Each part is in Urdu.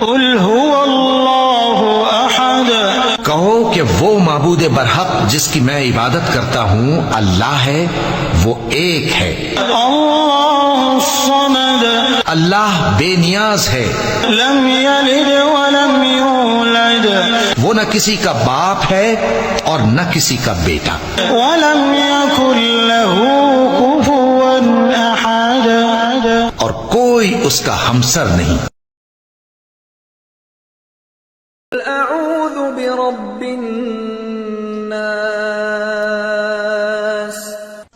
قل هو اللہ احد، کہو کہ وہ معبود برحق جس کی میں عبادت کرتا ہوں اللہ ہے، وہ ایک ہے۔ اللہ الصمد، اللہ بے نیاز ہے، لم یلد ولم یولد، وہ نہ کسی کا باپ ہے اور نہ کسی کا بیٹا، ولم یکن له کفوا احد، اور کوئی اس کا ہمسر نہیں۔ اعوذ برب الناس،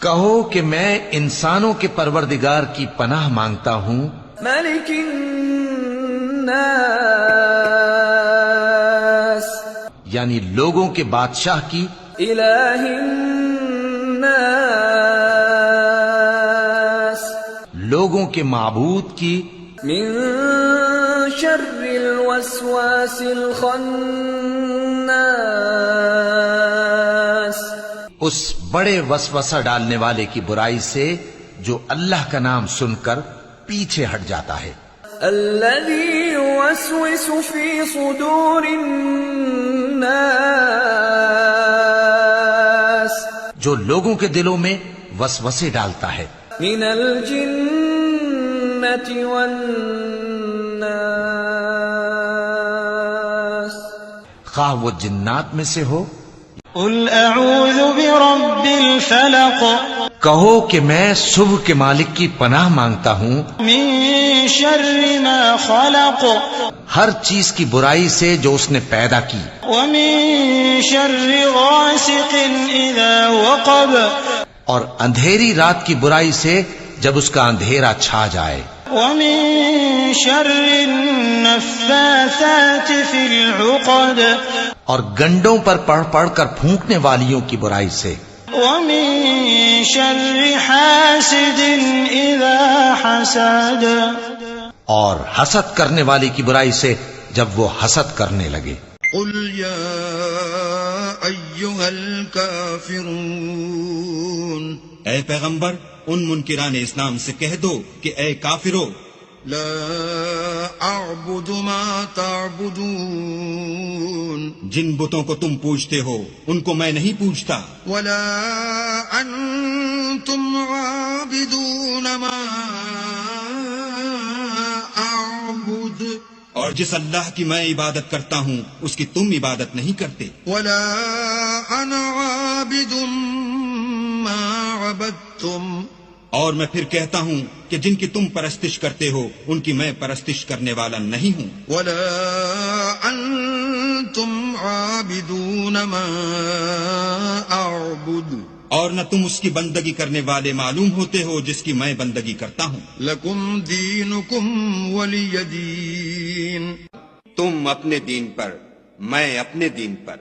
کہو کہ میں انسانوں کے پروردگار کی پناہ مانگتا ہوں، ملک الناس، یعنی لوگوں کے بادشاہ کی، الہ الناس، لوگوں کے معبود کی، من شر الوسواس الخناس، اس بڑے وسوسہ ڈالنے والے کی برائی سے جو اللہ کا نام سن کر پیچھے ہٹ جاتا ہے، الذي يوسوس في صدور الناس، جو لوگوں کے دلوں میں وسوسے ڈالتا ہے، من الجنة والناس، خواہ وہ جنات میں سے ہو۔ قل اعوذ برب الفلق، کہو کہ میں صبح کے مالک کی پناہ مانگتا ہوں من شر ما خلق، ہر چیز کی برائی سے جو اس نے پیدا کی، ومن شر غاسق اذا وقب، اور اندھیری رات کی برائی سے جب اس کا اندھیرا چھا جائے، ومن شر النفاثات في العقد، اور گنڈوں پر پڑھ پڑھ کر پھونکنے والیوں کی برائی سے، ومن شر حاسد اذا حسد، اور حسد کرنے والی کی برائی سے جب وہ حسد کرنے لگے۔ قل یا ایھا الکافرون، اے پیغمبر ان منکران اسلام سے کہہ دو کہ اے کافرو، لا اعبد ما تعبدون، جن بتوں کو تم پوجتے ہو ان کو میں نہیں پوجتا، ولا انتم عابدون ما اعبد، اور جس اللہ کی میں عبادت کرتا ہوں اس کی تم عبادت نہیں کرتے، ولا انا عابد ما عبدتم، اور میں پھر کہتا ہوں کہ جن کی تم پرستش کرتے ہو ان کی میں پرستش کرنے والا نہیں ہوں، ولا انتم عابدون ما اعبد، اور نہ تم اس کی بندگی کرنے والے معلوم ہوتے ہو جس کی میں بندگی کرتا ہوں۔ لکم دینکم ولی دین، تم اپنے دین پر، میں اپنے دین پر۔